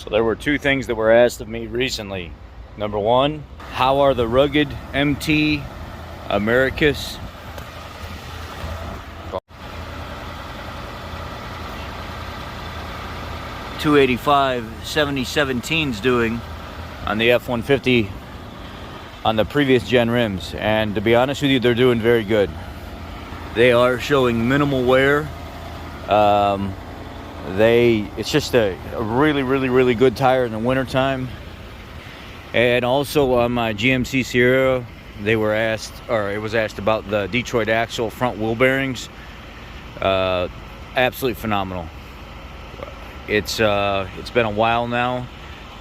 So there were two things that were asked of me recently. Number one, how are the rugged MT Americus .285 7017s doing on the F-150 on the previous gen rims? And to be honest with you, they're doing very good. They are showing minimal wear. It's just a really good tire in the wintertime. And also on my GMC Sierra, it was asked about the Detroit axle front wheel bearings. Absolutely phenomenal. It's been a while now.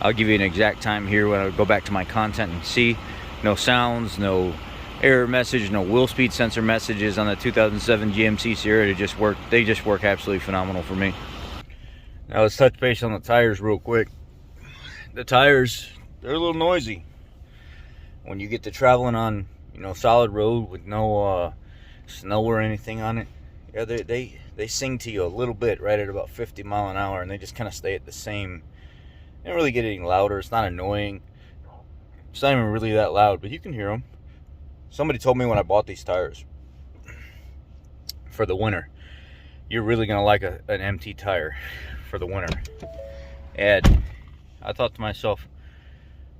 I'll give you an exact time here when I go back to my content and see. No sounds, no error message, no wheel speed sensor messages on the 2007 GMC Sierra. They just work absolutely phenomenal for me. Now let's touch base on the tires real quick. The tires, they're a little noisy when you get to traveling on, solid road with no snow or anything on it. Yeah, they sing to you a little bit right at about 50 mile an hour, and they just kind of stay at the same. They don't really get any louder. It's not annoying. It's not even really that loud, but you can hear them. Somebody told me when I bought these tires for the winter, you're really gonna like an MT tire for the winter. And I thought to myself,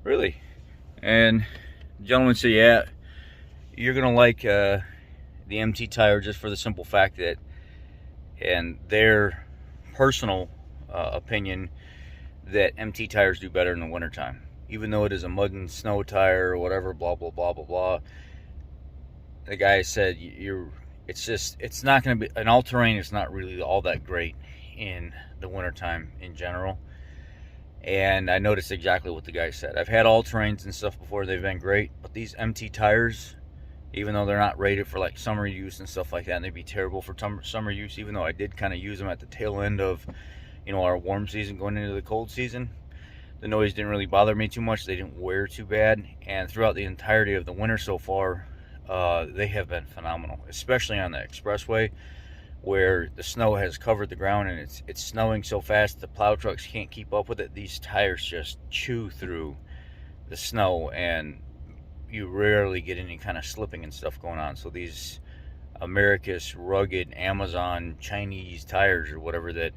really? And the gentleman said, yeah, you're gonna like the MT tire just for the simple fact that, and their personal opinion, that MT tires do better in the wintertime. Even though it is a mud and snow tire or whatever, blah blah blah blah blah. The guy said it's not going to be, an all-terrain is not really all that great in the wintertime in general. And I noticed exactly what the guy said. I've had all-terrains and stuff before, they've been great, but these MT tires, even though they're not rated for like summer use and stuff like that, and they'd be terrible for summer use, even though I did kind of use them at the tail end of our warm season going into the cold season, the noise didn't really bother me too much. They didn't wear too bad, and throughout the entirety of the winter so far, they have been phenomenal, especially on the expressway where the snow has covered the ground and it's snowing so fast the plow trucks can't keep up with it. These tires just chew through the snow, and you rarely get any kind of slipping and stuff going on. So these Americus rugged Amazon Chinese tires or whatever that,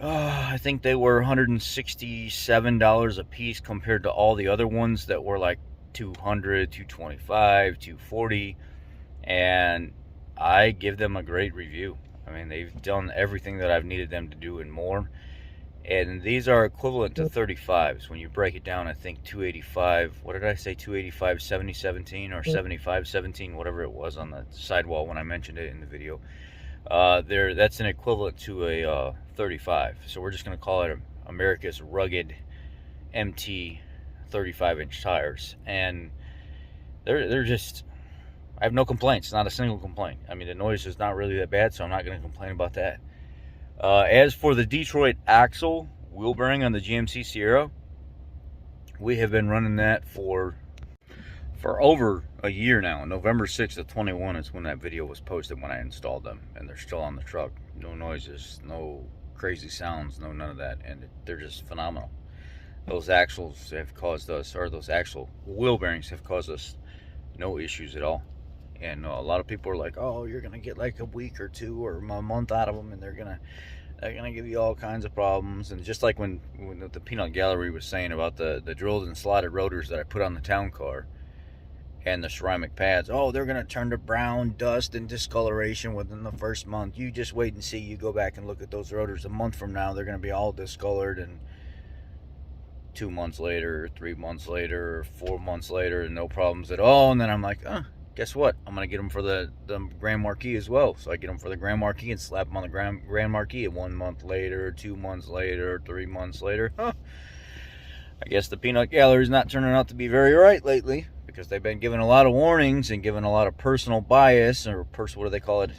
I think they were $167 a piece compared to all the other ones that were like $200, $225, $240, and I give them a great review. I mean, they've done everything that I've needed them to do and more. And these are equivalent to 35s. When you break it down, I think 285, what did I say, 285 7017 or 7517, whatever it was on the sidewall when I mentioned it in the video. That's an equivalent to a 35. So we're just going to call it Americus rugged MT 35-inch tires, and they're just, I have no complaints, not a single complaint. I mean, the noise is not really that bad, so I'm not going to complain about that. As for the Detroit axle wheel bearing on the GMC Sierra, we have been running that for over a year now. November 6th of 21 is when that video was posted when I installed them, and they're still on the truck. No noises, no crazy sounds, no none of that, and they're just phenomenal. Those axles have caused us, or those axle wheel bearings have caused us no issues at all. And a lot of people are like, oh, you're gonna get like a week or two or a month out of them, and they're gonna give you all kinds of problems. And just like when the Peanut Gallery was saying about the drilled and slotted rotors that I put on the town car and the ceramic pads, oh, they're gonna turn to brown dust and discoloration within the first month. You just wait and see. You go back and look at those rotors a month from now, they're gonna be all discolored. And 2 months later, 3 months later, 4 months later, no problems at all. And then I'm like, guess what? I'm gonna get them for the Grand Marquis as well. So I get them for the Grand Marquis and slap them on the Grand Marquis. And 1 month later, 2 months later, 3 months later, I guess the Peanut Gallery is not turning out to be very right lately, because they've been given a lot of warnings and given a lot of personal bias, or what do they call it?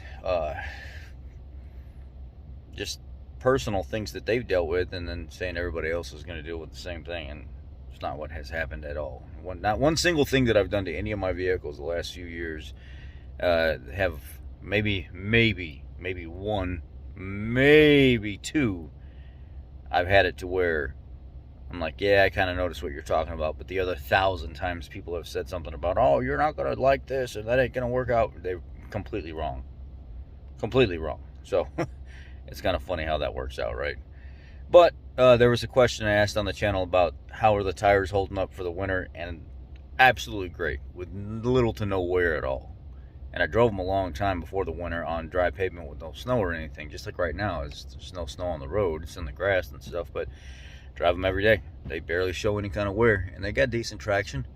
Just personal things that they've dealt with, and then saying everybody else is going to deal with the same thing, and it's not what has happened at all. Not one single thing that I've done to any of my vehicles the last few years have maybe one, maybe two I've had it to where I'm like, yeah, I kind of noticed what you're talking about. But the other 1,000 times people have said something about, oh, you're not going to like this and that ain't going to work out. They're completely wrong. Completely wrong. So it's kind of funny how that works out, right? But there was a question I asked on the channel about how are the tires holding up for the winter, and absolutely great, with little to no wear at all. And I drove them a long time before the winter on dry pavement with no snow or anything, just like right now. There's no snow on the road, it's in the grass and stuff, but drive them every day. They barely show any kind of wear, and they got decent traction.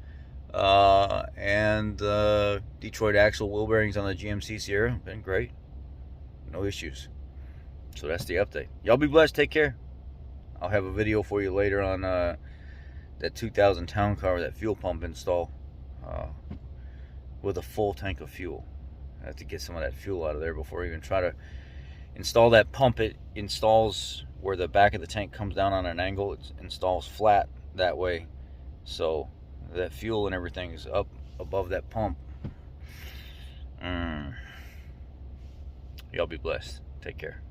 Detroit axle wheel bearings on the GMC Sierra, been great. No issues. So that's the update. Y'all be blessed, take care. I'll have a video for you later on that 2000 town car, that fuel pump install with a full tank of fuel. I have to get some of that fuel out of there before I even try to install that pump. It installs where the back of the tank comes down on an angle. It installs flat that way, so that fuel and everything is up above that pump. Y'all be blessed. Take care.